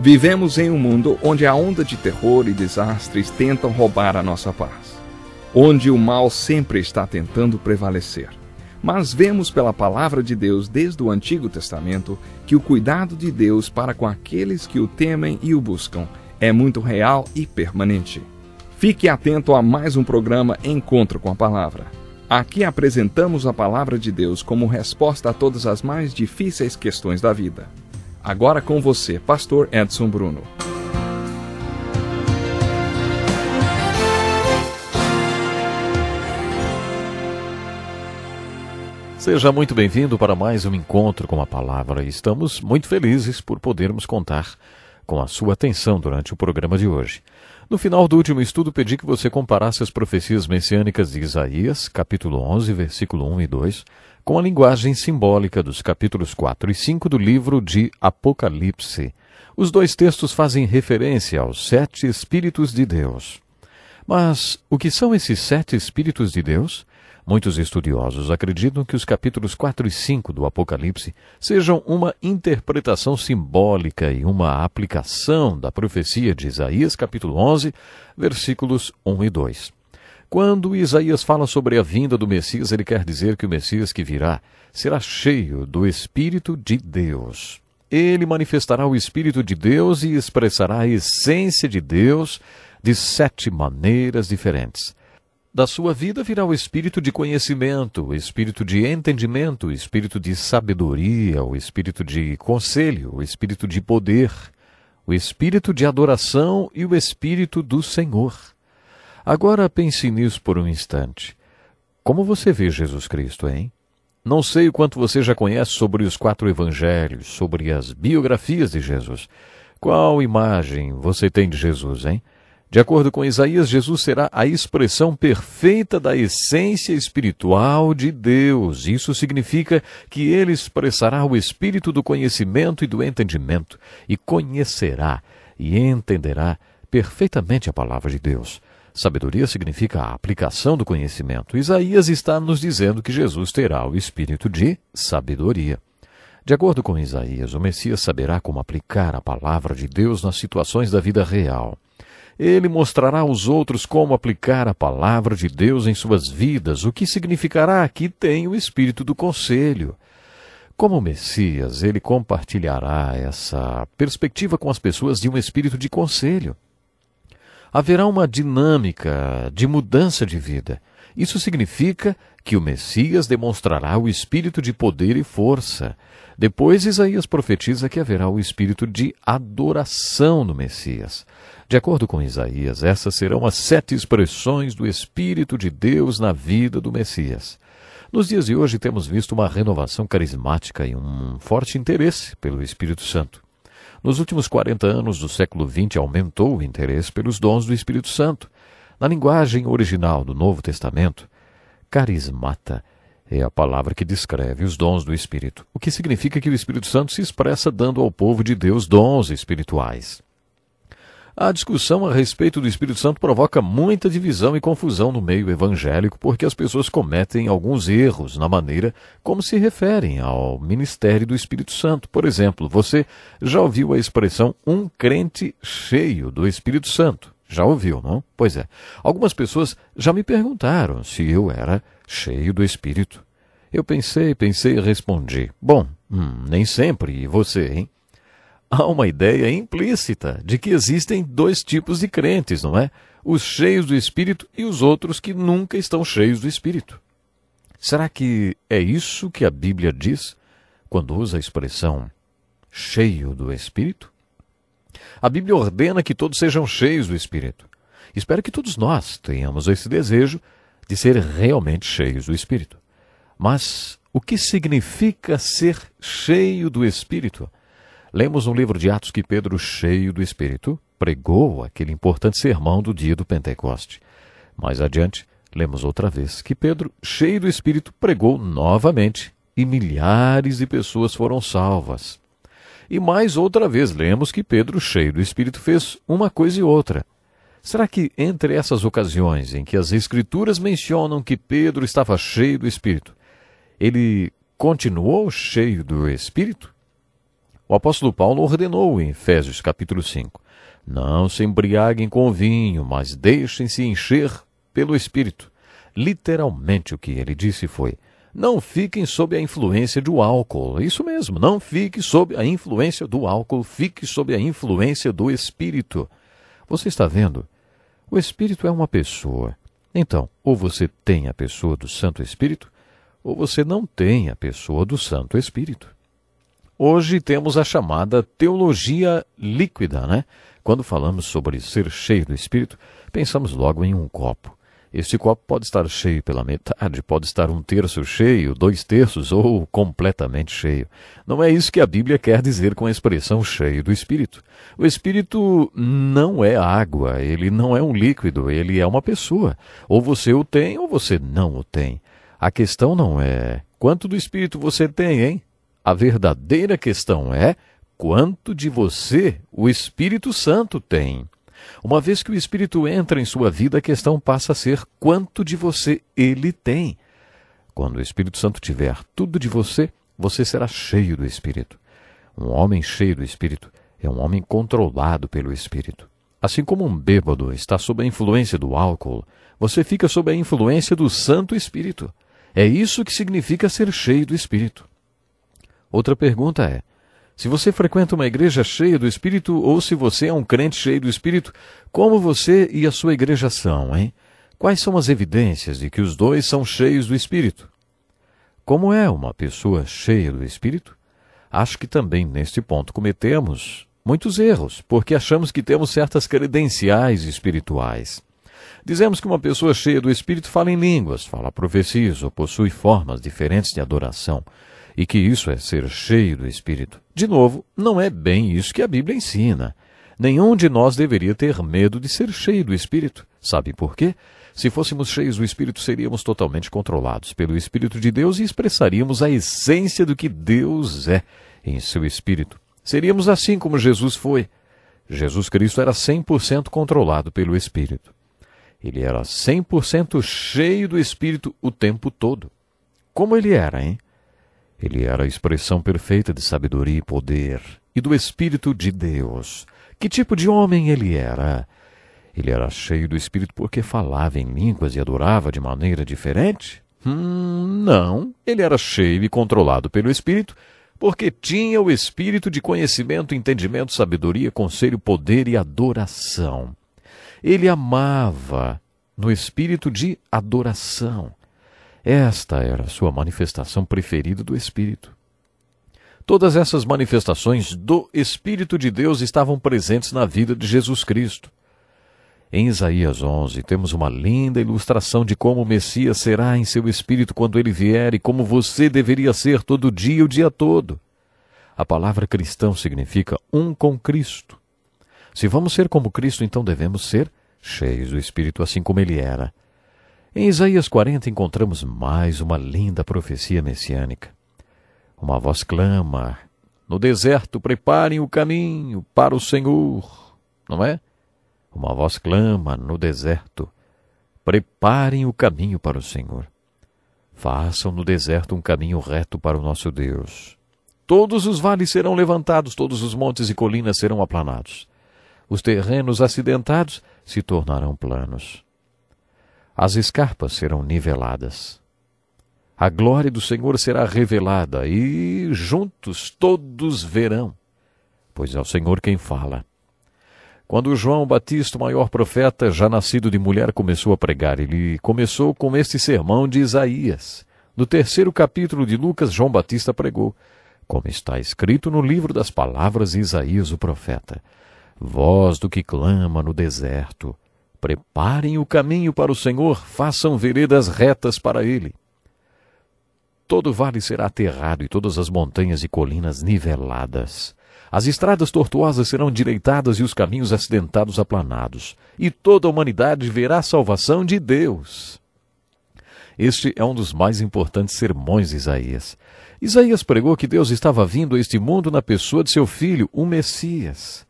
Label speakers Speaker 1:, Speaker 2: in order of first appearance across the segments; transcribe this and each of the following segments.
Speaker 1: Vivemos em um mundo onde a onda de terror e desastres tentam roubar a nossa paz, onde o mal sempre está tentando prevalecer. Mas vemos pela palavra de Deus desde o Antigo Testamento que o cuidado de Deus para com aqueles que o temem e o buscam é muito real e permanente. Fique atento a mais um programa Encontro com a Palavra. Aqui apresentamos a palavra de Deus como resposta a todas as mais difíceis questões da vida. Agora com você, Pastor Edson Bruno.
Speaker 2: Seja muito bem-vindo para mais um Encontro com a Palavra. Estamos muito felizes por podermos contar com a sua atenção durante o programa de hoje. No final do último estudo, pedi que você comparasse as profecias messiânicas de Isaías, capítulo 11, versículo 1 e 2, com a linguagem simbólica dos capítulos 4 e 5 do livro de Apocalipse. Os dois textos fazem referência aos 7 Espíritos de Deus. Mas o que são esses 7 Espíritos de Deus? Muitos estudiosos acreditam que os capítulos 4 e 5 do Apocalipse sejam uma interpretação simbólica e uma aplicação da profecia de Isaías, capítulo 11, versículos 1 e 2. Quando Isaías fala sobre a vinda do Messias, ele quer dizer que o Messias que virá será cheio do Espírito de Deus. Ele manifestará o Espírito de Deus e expressará a essência de Deus de 7 maneiras diferentes. Da sua vida virá o espírito de conhecimento, o espírito de entendimento, o espírito de sabedoria, o espírito de conselho, o espírito de poder, o espírito de adoração e o espírito do Senhor. Agora pense nisso por um instante. Como você vê Jesus Cristo, hein? Não sei o quanto você já conhece sobre os 4 evangelhos, sobre as biografias de Jesus. Qual imagem você tem de Jesus, hein? De acordo com Isaías, Jesus será a expressão perfeita da essência espiritual de Deus. Isso significa que ele expressará o espírito do conhecimento e do entendimento, e conhecerá e entenderá perfeitamente a palavra de Deus. Sabedoria significa a aplicação do conhecimento. Isaías está nos dizendo que Jesus terá o espírito de sabedoria. De acordo com Isaías, o Messias saberá como aplicar a palavra de Deus nas situações da vida real. Ele mostrará aos outros como aplicar a palavra de Deus em suas vidas, o que significará que tem o espírito do conselho. Como Messias, ele compartilhará essa perspectiva com as pessoas de um espírito de conselho. Haverá uma dinâmica de mudança de vida. Isso significa que o Messias demonstrará o espírito de poder e força. Depois, Isaías profetiza que haverá o espírito de adoração no Messias. De acordo com Isaías, essas serão as 7 expressões do Espírito de Deus na vida do Messias. Nos dias de hoje temos visto uma renovação carismática e um forte interesse pelo Espírito Santo. Nos últimos 40 anos do século XX aumentou o interesse pelos dons do Espírito Santo. Na linguagem original do Novo Testamento, carismata é a palavra que descreve os dons do Espírito, o que significa que o Espírito Santo se expressa dando ao povo de Deus dons espirituais. A discussão a respeito do Espírito Santo provoca muita divisão e confusão no meio evangélico, porque as pessoas cometem alguns erros na maneira como se referem ao ministério do Espírito Santo. Por exemplo, você já ouviu a expressão um crente cheio do Espírito Santo? Já ouviu, não? Pois é. Algumas pessoas já me perguntaram se eu era cheio do Espírito. Eu pensei e respondi, bom, nem sempre, e você, hein? Há uma ideia implícita de que existem 2 tipos de crentes, não é? Os cheios do Espírito e os outros que nunca estão cheios do Espírito. Será que é isso que a Bíblia diz quando usa a expressão cheio do Espírito? A Bíblia ordena que todos sejam cheios do Espírito. Espero que todos nós tenhamos esse desejo de ser realmente cheios do Espírito. Mas o que significa ser cheio do Espírito? Lemos no livro de Atos que Pedro, cheio do Espírito, pregou aquele importante sermão do dia do Pentecoste. Mais adiante, lemos outra vez que Pedro, cheio do Espírito, pregou novamente e milhares de pessoas foram salvas. E mais outra vez lemos que Pedro, cheio do Espírito, fez uma coisa e outra. Será que entre essas ocasiões em que as Escrituras mencionam que Pedro estava cheio do Espírito, ele continuou cheio do Espírito? O apóstolo Paulo ordenou em Efésios capítulo 5, não se embriaguem com vinho, mas deixem-se encher pelo Espírito. Literalmente o que ele disse foi, não fiquem sob a influência do álcool. Isso mesmo, não fique sob a influência do álcool, fique sob a influência do Espírito. Você está vendo? O Espírito é uma pessoa. Então, ou você tem a pessoa do Santo Espírito, ou você não tem a pessoa do Santo Espírito. Hoje temos a chamada teologia líquida, né? Quando falamos sobre ser cheio do Espírito, pensamos logo em um copo. Este copo pode estar cheio pela metade, pode estar 1/3 cheio, 2/3 ou completamente cheio. Não é isso que a Bíblia quer dizer com a expressão cheio do Espírito. O Espírito não é água, ele não é um líquido, ele é uma pessoa. Ou você o tem ou você não o tem. A questão não é quanto do Espírito você tem, hein? A verdadeira questão é quanto de você o Espírito Santo tem. Uma vez que o Espírito entra em sua vida, a questão passa a ser quanto de você ele tem. Quando o Espírito Santo tiver tudo de você, você será cheio do Espírito. Um homem cheio do Espírito é um homem controlado pelo Espírito. Assim como um bêbado está sob a influência do álcool, você fica sob a influência do Santo Espírito. É isso que significa ser cheio do Espírito. Outra pergunta é, se você frequenta uma igreja cheia do Espírito ou se você é um crente cheio do Espírito, como você e a sua igreja são, hein? Quais são as evidências de que os dois são cheios do Espírito? Como é uma pessoa cheia do Espírito? Acho que também neste ponto cometemos muitos erros, porque achamos que temos certas credenciais espirituais. Dizemos que uma pessoa cheia do Espírito fala em línguas, fala profecias ou possui formas diferentes de adoração, e que isso é ser cheio do Espírito. De novo, não é bem isso que a Bíblia ensina. Nenhum de nós deveria ter medo de ser cheio do Espírito. Sabe por quê? Se fôssemos cheios do Espírito, seríamos totalmente controlados pelo Espírito de Deus e expressaríamos a essência do que Deus é em seu Espírito. Seríamos assim como Jesus foi. Jesus Cristo era 100% controlado pelo Espírito. Ele era 100% cheio do Espírito o tempo todo. Como ele era, hein? Ele era a expressão perfeita de sabedoria e poder, e do Espírito de Deus. Que tipo de homem ele era? Ele era cheio do Espírito porque falava em línguas e adorava de maneira diferente? Não. Ele era cheio e controlado pelo Espírito porque tinha o Espírito de conhecimento, entendimento, sabedoria, conselho, poder e adoração. Ele amava no espírito de adoração. Esta era a sua manifestação preferida do Espírito. Todas essas manifestações do Espírito de Deus estavam presentes na vida de Jesus Cristo. Em Isaías 11, temos uma linda ilustração de como o Messias será em seu espírito quando ele vier e como você deveria ser todo dia, o dia todo. A palavra cristão significa um com Cristo. Se vamos ser como Cristo, então devemos ser cheios do Espírito, assim como ele era. Em Isaías 40 encontramos mais uma linda profecia messiânica. Uma voz clama, no deserto preparem o caminho para o Senhor, não é? Uma voz clama no deserto, preparem o caminho para o Senhor. Façam no deserto um caminho reto para o nosso Deus. Todos os vales serão levantados, todos os montes e colinas serão aplanados. Os terrenos acidentados se tornarão planos. As escarpas serão niveladas. A glória do Senhor será revelada e juntos todos verão, pois é o Senhor quem fala. Quando João Batista, o maior profeta, já nascido de mulher, começou a pregar, ele começou com este sermão de Isaías. No 3º capítulo de Lucas, João Batista pregou, como está escrito no livro das palavras de Isaías, o profeta. Voz do que clama no deserto, preparem o caminho para o Senhor, façam veredas retas para ele. Todo vale será aterrado e todas as montanhas e colinas niveladas. As estradas tortuosas serão direitadas e os caminhos acidentados aplanados. E toda a humanidade verá a salvação de Deus. Este é um dos mais importantes sermões de Isaías. Isaías pregou que Deus estava vindo a este mundo na pessoa de seu filho, o Messias.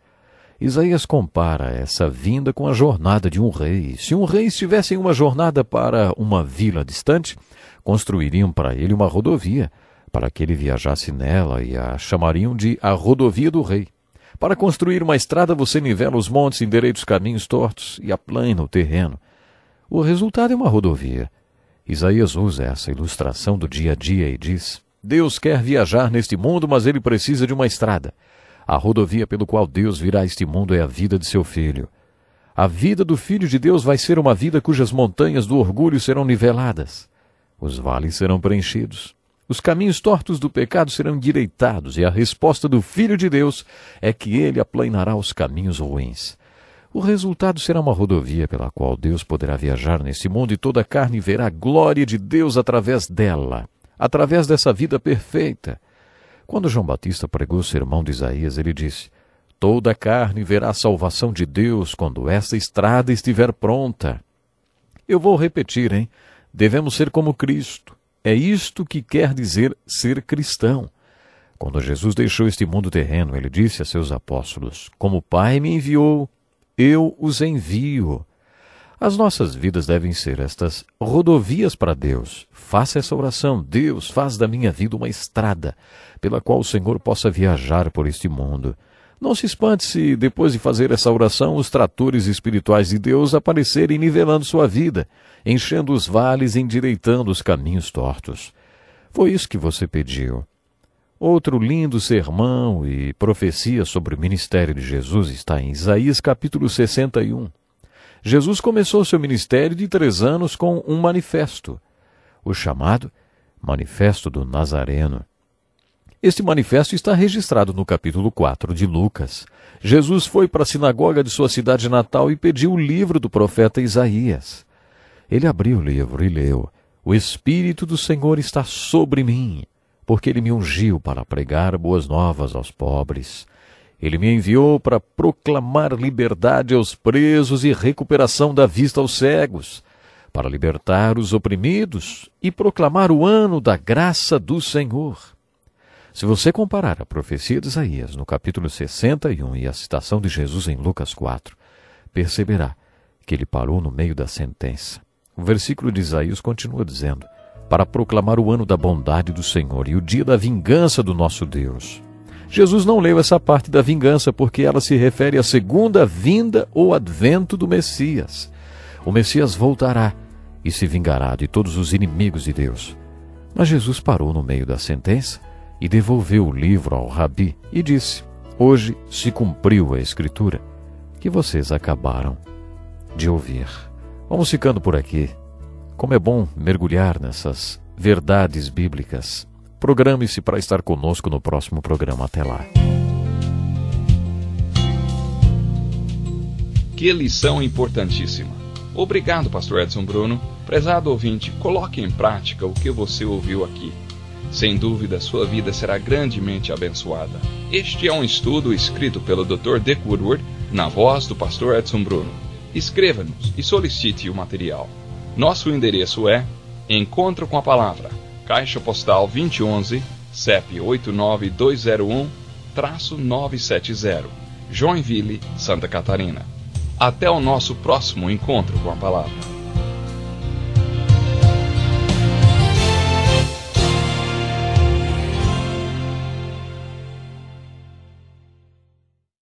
Speaker 2: Isaías compara essa vinda com a jornada de um rei. Se um rei estivesse em uma jornada para uma vila distante, construiriam para ele uma rodovia, para que ele viajasse nela e a chamariam de a rodovia do rei. Para construir uma estrada você nivela os montes, endireita os caminhos tortos e aplana o terreno. O resultado é uma rodovia. Isaías usa essa ilustração do dia a dia e diz: Deus quer viajar neste mundo, mas ele precisa de uma estrada. A rodovia pelo qual Deus virá a este mundo é a vida de seu Filho. A vida do Filho de Deus vai ser uma vida cujas montanhas do orgulho serão niveladas. Os vales serão preenchidos. Os caminhos tortos do pecado serão endireitados, e a resposta do Filho de Deus é que ele aplanará os caminhos ruins. O resultado será uma rodovia pela qual Deus poderá viajar neste mundo e toda a carne verá a glória de Deus através dela, através dessa vida perfeita. Quando João Batista pregou o sermão de Isaías, ele disse: toda a carne verá a salvação de Deus quando esta estrada estiver pronta. Eu vou repetir, hein? Devemos ser como Cristo. É isto que quer dizer ser cristão. Quando Jesus deixou este mundo terreno, ele disse a seus apóstolos: como o Pai me enviou, eu os envio. As nossas vidas devem ser estas rodovias para Deus. Faça essa oração: Deus, faz da minha vida uma estrada pela qual o Senhor possa viajar por este mundo. Não se espante se, depois de fazer essa oração, os tratores espirituais de Deus aparecerem nivelando sua vida, enchendo os vales e endireitando os caminhos tortos. Foi isso que você pediu. Outro lindo sermão e profecia sobre o ministério de Jesus está em Isaías capítulo 61. Jesus começou seu ministério de 3 anos com um manifesto, o chamado Manifesto do Nazareno. Este manifesto está registrado no capítulo 4 de Lucas. Jesus foi para a sinagoga de sua cidade natal e pediu o livro do profeta Isaías. Ele abriu o livro e leu: O Espírito do Senhor está sobre mim, porque ele me ungiu para pregar boas novas aos pobres. Ele me enviou para proclamar liberdade aos presos e recuperação da vista aos cegos, para libertar os oprimidos e proclamar o ano da graça do Senhor. Se você comparar a profecia de Isaías no capítulo 61 e a citação de Jesus em Lucas 4, perceberá que ele parou no meio da sentença. O versículo de Isaías continua dizendo: para proclamar o ano da bondade do Senhor e o dia da vingança do nosso Deus. Jesus não leu essa parte da vingança porque ela se refere à segunda vinda ou advento do Messias. O Messias voltará e se vingará de todos os inimigos de Deus. Mas Jesus parou no meio da sentença e devolveu o livro ao rabi e disse: hoje se cumpriu a escritura que vocês acabaram de ouvir. Vamos ficando por aqui. Como é bom mergulhar nessas verdades bíblicas. Programe-se para estar conosco no próximo programa. Até lá.
Speaker 1: Que lição importantíssima. Obrigado, pastor Edson Bruno. Prezado ouvinte, coloque em prática o que você ouviu aqui. Sem dúvida, sua vida será grandemente abençoada. Este é um estudo escrito pelo Dr. Dick Woodward, na voz do pastor Edson Bruno. Escreva-nos e solicite o material. Nosso endereço é Encontro com a Palavra, Caixa Postal 2011, CEP 89201-970, Joinville, Santa Catarina. Até o nosso próximo Encontro com a Palavra.